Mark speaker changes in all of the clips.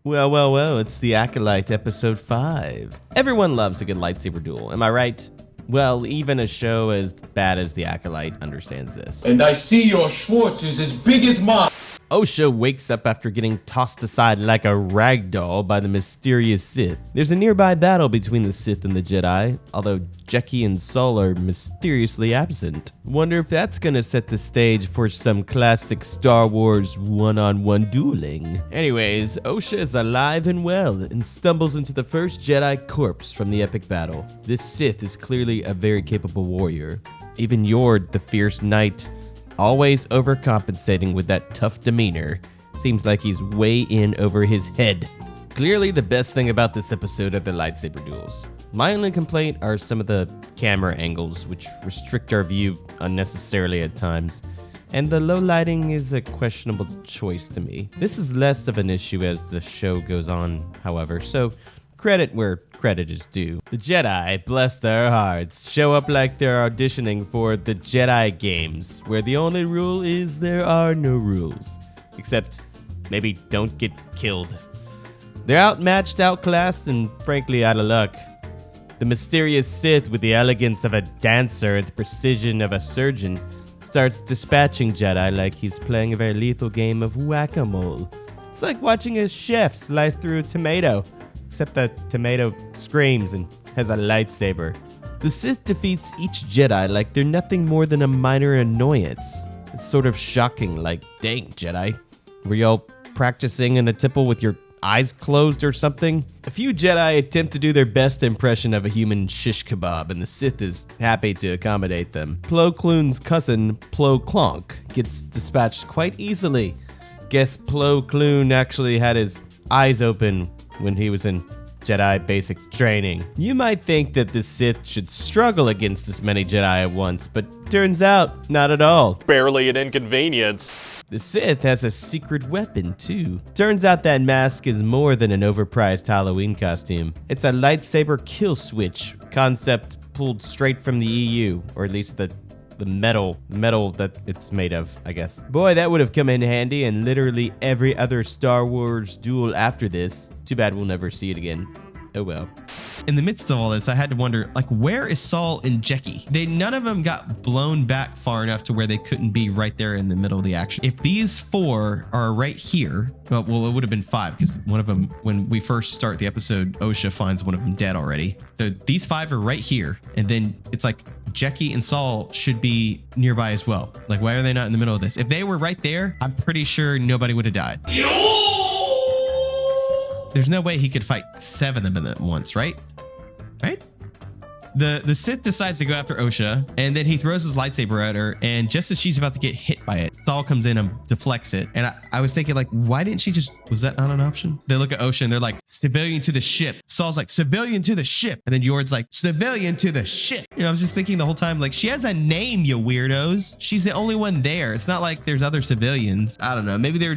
Speaker 1: Well, it's the Acolyte episode 5. Everyone loves a good lightsaber duel, am I right? Well, even a show as bad as the Acolyte understands this.
Speaker 2: And I see your Schwartz is as big as mine.
Speaker 1: Osha wakes up after getting tossed aside like a rag doll by the mysterious Sith. There's a nearby battle between the Sith and the Jedi, although Jecki and Saul are mysteriously absent. Wonder if that's gonna set the stage for some classic Star Wars one-on-one dueling. Anyways, Osha is alive and well and stumbles into the first Jedi corpse from the epic battle. This Sith is clearly a very capable warrior. Even Yord, the fierce knight, always overcompensating with that tough demeanor. Seems like he's way in over his head. Clearly the best thing about this episode are the lightsaber duels. My only complaint are some of the camera angles, which restrict our view unnecessarily at times. And the low lighting is a questionable choice to me. This is less of an issue as the show goes on, however, so credit where credit is due. The Jedi, bless their hearts, show up like they're auditioning for the Jedi Games, where the only rule is there are no rules. Except, maybe don't get killed. They're outmatched, outclassed, and frankly out of luck. The mysterious Sith, with the elegance of a dancer and the precision of a surgeon, starts dispatching Jedi like he's playing a very lethal game of whack-a-mole. It's like watching a chef slice through a tomato, except the tomato screams and has a lightsaber. The Sith defeats each Jedi like they're nothing more than a minor annoyance. It's sort of shocking, like, dang, Jedi, were y'all practicing in the temple with your eyes closed or something? A few Jedi attempt to do their best impression of a human shish kebab, and the Sith is happy to accommodate them. Plo Kloon's cousin, Plo Klonk, gets dispatched quite easily. Guess Plo Kloon actually had his eyes open when he was in Jedi basic training. You might think that the Sith should struggle against this many Jedi at once, but turns out, not at all.
Speaker 3: Barely an inconvenience.
Speaker 1: The Sith has a secret weapon, too. Turns out that mask is more than an overpriced Halloween costume. It's a lightsaber kill switch concept pulled straight from the EU, or at least the metal that it's made of, I guess. Boy, that would have come in handy in literally every other Star Wars duel after this. Too bad we'll never see it again. Oh well. In the midst of all this, I had to wonder, like, where is Saul and Jecki? None of them got blown back far enough to where they couldn't be right there in the middle of the action. If these four are right here, well, it would have been 5 because one of them, when we first start the episode, Osha finds one of them dead already. So these 5 are right here, and then it's like Jecki and Saul should be nearby as well. Like, why are they not in the middle of this? If they were right there, I'm pretty sure nobody would have died. There's no way he could fight 7 of them at once, right? Right? The Sith decides to go after Osha, and then he throws his lightsaber at her, and just as she's about to get hit by it, Saul comes in and deflects it. And I was thinking, like, why didn't she just... Was that not an option? They look at Osha, and they're like, civilian to the ship. Saul's like, civilian to the ship. And then Yord's like, civilian to the ship. You know, I was just thinking the whole time, like, she has a name, you weirdos. She's the only one there. It's not like there's other civilians. I don't know. Maybe they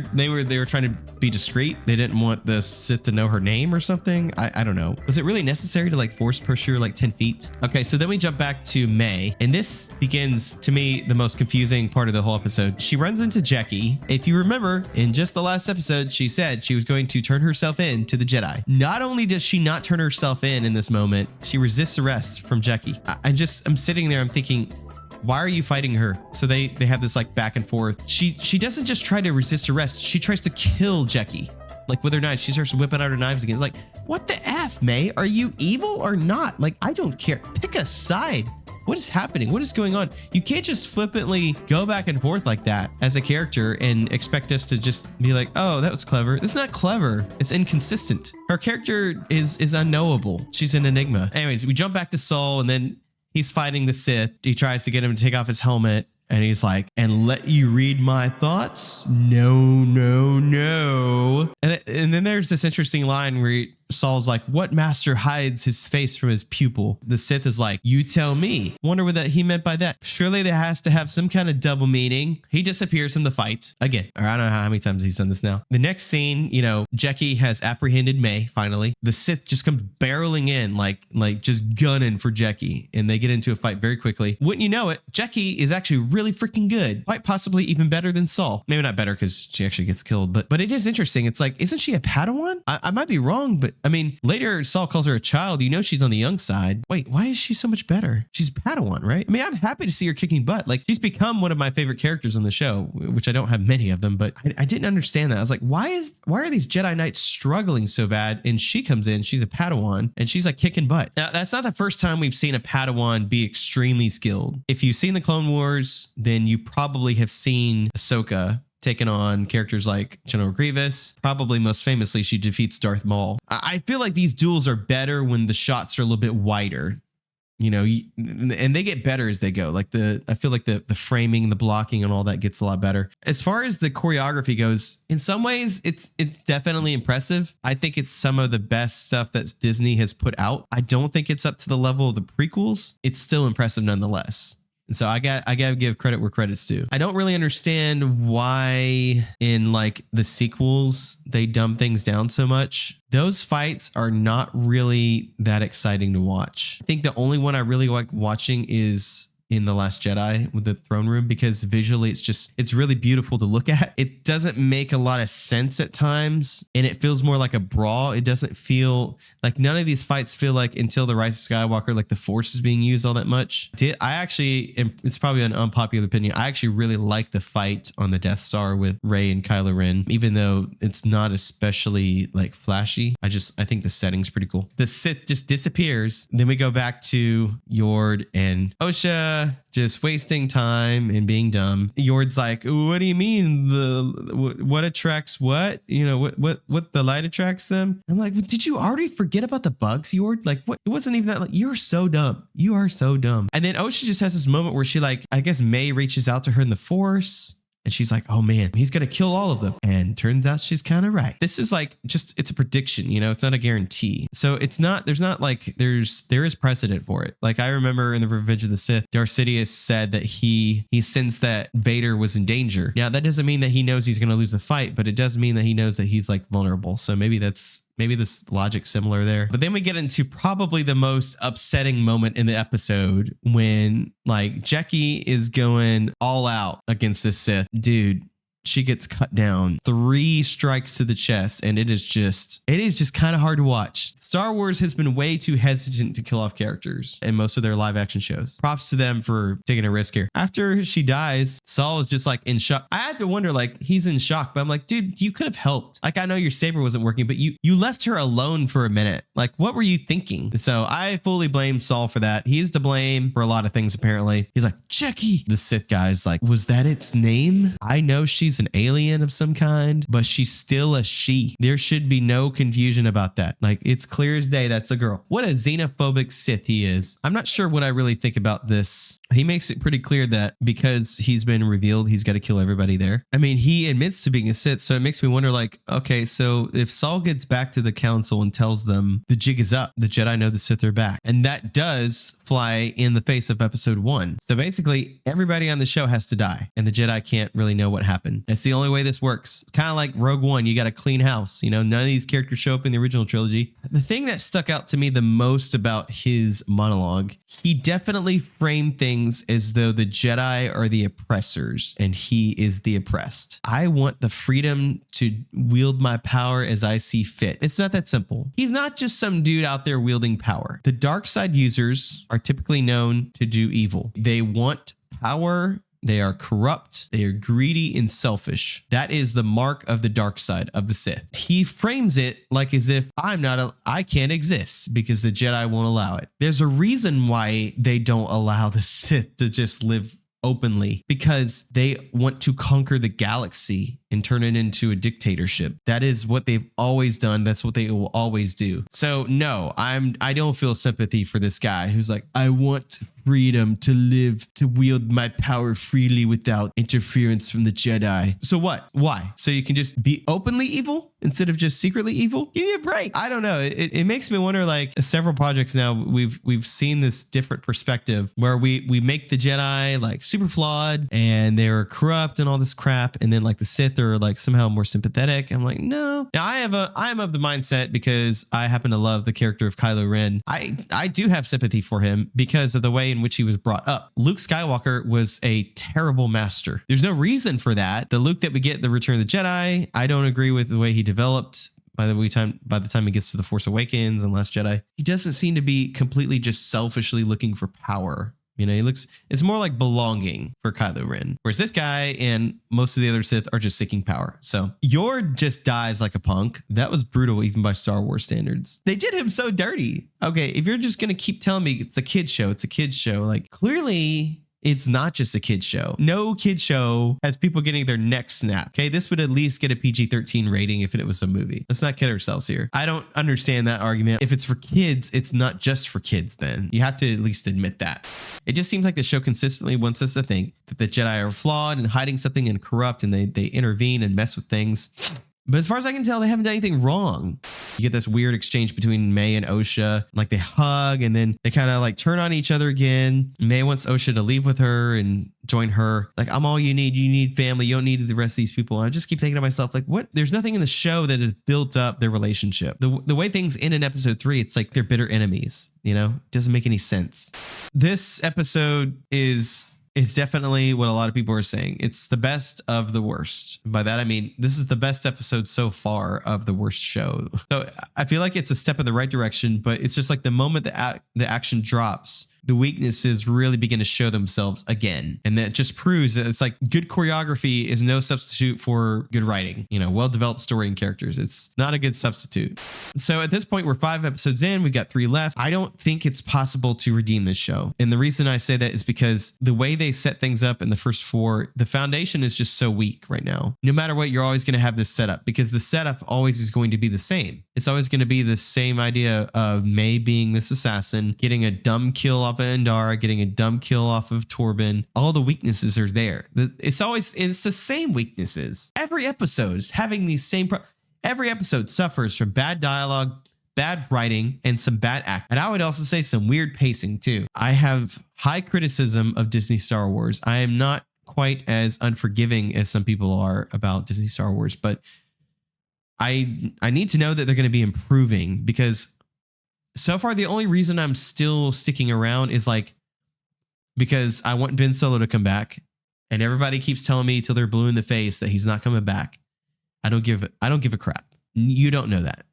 Speaker 1: were trying to be discreet. They didn't want the Sith to know her name or something. I don't know. Was it really necessary to, like, force push her, like, 10 feet? Okay, so then we jump back to May, and this begins, to me, the most confusing part of the whole episode. She runs into Jecki. If you remember, in just the last episode, she said she was going to turn herself in to the Jedi. Not only does she not turn herself in this moment, she resists arrest from Jecki. I'm sitting there, I'm thinking, why are you fighting her? So they have this, like, back and forth. She doesn't just try to resist arrest, she tries to kill Jecki. Like, with her knives, she starts whipping out her knives again. It's like, what the F, May? Are you evil or not? Like, I don't care. Pick a side. What is happening? What is going on? You can't just flippantly go back and forth like that as a character and expect us to just be like, oh, that was clever. It's not clever. It's inconsistent. Her character is unknowable. She's an enigma. Anyways, we jump back to Saul, and then he's fighting the Sith. He tries to get him to take off his helmet. And he's like, and let you read my thoughts? No. And then there's this interesting line where Saul's like, what master hides his face from his pupil? The Sith is like, you tell me. Wonder what that he meant by that. Surely there has to have some kind of double meaning. He disappears from the fight again. Or I don't know how many times he's done this now. The next scene, Jackie has apprehended May finally. The Sith just comes barreling in, like just gunning for Jackie, and they get into a fight very quickly. Wouldn't you know it, Jackie is actually really freaking good, quite possibly even better than Saul. Maybe not better because she actually gets killed, but it is interesting. It's like, isn't she a Padawan? I might be wrong, but I mean, later Saul calls her a child. She's on the young side. Wait, why is she so much better? She's Padawan, right? I mean, I'm happy to see her kicking butt. Like, she's become one of my favorite characters on the show, which I don't have many of them, but I didn't understand that. I was like, why are these Jedi Knights struggling so bad? And she comes in, she's a Padawan, and she's like kicking butt. Now, that's not the first time we've seen a Padawan be extremely skilled. If you've seen the Clone Wars, then you probably have seen Ahsoka taken on characters like General Grievous. Probably most famously, she defeats Darth Maul. I feel like these duels are better when the shots are a little bit wider. And they get better as they go. Like I feel like the framing, the blocking, and all that gets a lot better. As far as the choreography goes, in some ways, it's definitely impressive. I think it's some of the best stuff that Disney has put out. I don't think it's up to the level of the prequels. It's still impressive nonetheless. And so I gotta give credit where credit's due. I don't really understand why in like the sequels they dumb things down so much. Those fights are not really that exciting to watch. I think the only one I really like watching is in The Last Jedi with the throne room, because visually it's really beautiful to look at. It doesn't make a lot of sense at times, and it feels more like a brawl. It doesn't feel like, none of these fights feel like, until the Rise of Skywalker, like the Force is being used all that much. It's probably an unpopular opinion, I actually really like the fight on the Death Star with Rey and Kylo Ren, even though it's not especially like flashy. I think the setting's pretty cool. The Sith just disappears. Then we go back to Yord and Osha, just wasting time and being dumb. Yord's like, what do you mean what attracts what? What the light attracts them? I'm like, did you already forget about the bugs, Yord? Like, what? It wasn't even that. Like, you're so dumb. You are so dumb. And then Osha just has this moment where she, like, I guess May reaches out to her in the Force. And she's like, oh man, he's going to kill all of them. And turns out she's kind of right. This is like, it's a prediction, it's not a guarantee. So there is precedent for it. Like, I remember in the Revenge of the Sith, Darth Sidious said that he sensed that Vader was in danger. Now, that doesn't mean that he knows he's going to lose the fight, but it does mean that he knows that he's like vulnerable. So maybe this logic's similar there. But then we get into probably the most upsetting moment in the episode when, like, Jackie is going all out against this Sith. Dude, she gets cut down 3 strikes to the chest, and it is just kind of hard to watch. Star Wars has been way too hesitant to kill off characters in most of their live action shows. Props to them for taking a risk here. After she dies, Saul is just like in shock. I had to wonder, like, he's in shock, but I'm like, dude, you could have helped. Like, I know your saber wasn't working, but you left her alone for a minute. Like, what were you thinking? So I fully blame Saul for that. He's to blame for a lot of things, apparently. He's like, Jackie. The Sith guy's like, was that its name? I know she's an alien of some kind, but she's still a she. There should be no confusion about that. Like, it's clear as day that's a girl. What a xenophobic Sith he is. I'm not sure what I really think about this. He makes it pretty clear that because he's been revealed, he's got to kill everybody there. I mean, he admits to being a Sith, so it makes me wonder, like, okay, so if Saul gets back to the council and tells them the jig is up, the Jedi know the Sith are back, and that does fly in the face of episode 1. So basically, everybody on the show has to die, and the Jedi can't really know what happened. That's the only way this works. Kind of like Rogue One, you got a clean house. None of these characters show up in the original trilogy. The thing that stuck out to me the most about his monologue, he definitely framed things as though the Jedi are the oppressors and he is the oppressed. I want the freedom to wield my power as I see fit. It's not that simple. He's not just some dude out there wielding power. The dark side users are typically known to do evil. They want power. They are corrupt. They are greedy and selfish. That is the mark of the dark side of the Sith. He frames it like as if I can't exist because the Jedi won't allow it. There's a reason why they don't allow the Sith to just live openly, because they want to conquer the galaxy and turn it into a dictatorship. That is what they've always done. That's what they will always do. So no, I don't feel sympathy for this guy who's like, I want freedom to live, to wield my power freely without interference from the Jedi. So what? Why? So you can just be openly evil instead of just secretly evil? Give me a break. I don't know. It makes me wonder, like several projects now, we've seen this different perspective where we make the Jedi like super flawed and they're corrupt and all this crap. And then like the Sith are like somehow more sympathetic. I'm like, no. Now I am of the mindset, because I happen to love the character of Kylo Ren. I do have sympathy for him because of the way in which he was brought up. Luke Skywalker was a terrible master. There's no reason for that. The Luke that we get in the Return of the Jedi, I don't agree with the way he developed. By the time he gets to the Force Awakens and Last Jedi, he doesn't seem to be completely just selfishly looking for power. You know, it's more like belonging for Kylo Ren. Whereas this guy and most of the other Sith are just seeking power. So Yor just dies like a punk. That was brutal, even by Star Wars standards. They did him so dirty. Okay, if you're just going to keep telling me it's a kid's show, like clearly it's not just a kid's show. No kid show has people getting their necks snapped. Okay, this would at least get a PG-13 rating if it was a movie. Let's not kid ourselves here. I don't understand that argument. If it's for kids, it's not just for kids then. You have to at least admit that. It just seems like the show consistently wants us to think that the Jedi are flawed and hiding something and corrupt, and they intervene and mess with things. But as far as I can tell, they haven't done anything wrong. You get this weird exchange between May and Osha. Like they hug and then they kind of like turn on each other again. May wants Osha to leave with her and join her. Like, I'm all you need. You need family. You don't need the rest of these people. I just keep thinking to myself, like, what? There's nothing in the show that has built up their relationship. The way things end in episode 3, it's like they're bitter enemies. You know, it doesn't make any sense. This episode is definitely what a lot of people are saying. It's the best of the worst. By that, I mean, this is the best episode so far of the worst show. So I feel like it's a step in the right direction, but it's just like the moment the action drops, the weaknesses really begin to show themselves again. And that just proves that it's like good choreography is no substitute for good writing. You know, well-developed story and characters. It's not a good substitute. So at this point, we're 5 episodes in. We've got 3 left. I don't think it's possible to redeem this show. And the reason I say that is because the way they set things up in the first 4, the foundation is just so weak right now. No matter what, you're always going to have this setup, because the setup always is going to be the same. It's always going to be the same idea of May being this assassin, getting a dumb kill off of Endara, getting a dumb kill off of Torben. All the weaknesses are there. It's the same weaknesses. Every episode is having these same every episode suffers from bad dialogue, bad writing, and some bad act. And I would also say some weird pacing too. I have high criticism of Disney Star Wars. I am not quite as unforgiving as some people are about Disney Star Wars, but I need to know that they're going to be improving, because so far the only reason I'm still sticking around is like because I want Ben Solo to come back, and everybody keeps telling me till they're blue in the face that he's not coming back. I don't give a crap. You don't know that.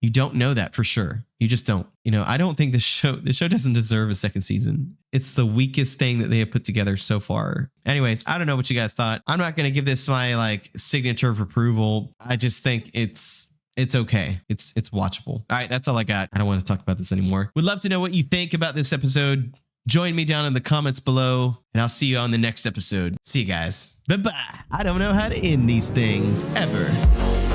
Speaker 1: You don't know that for sure. You just don't. You know, I don't think the show doesn't deserve a second season. It's the weakest thing that they have put together so far. Anyways, I don't know what you guys thought. I'm not going to give this my like signature of approval. I just think it's okay. It's watchable. All right, that's all I got. I don't want to talk about this anymore. Would love to know what you think about this episode. Join me down in the comments below, and I'll see you on the next episode. See you guys. Bye-bye. I don't know how to end these things ever.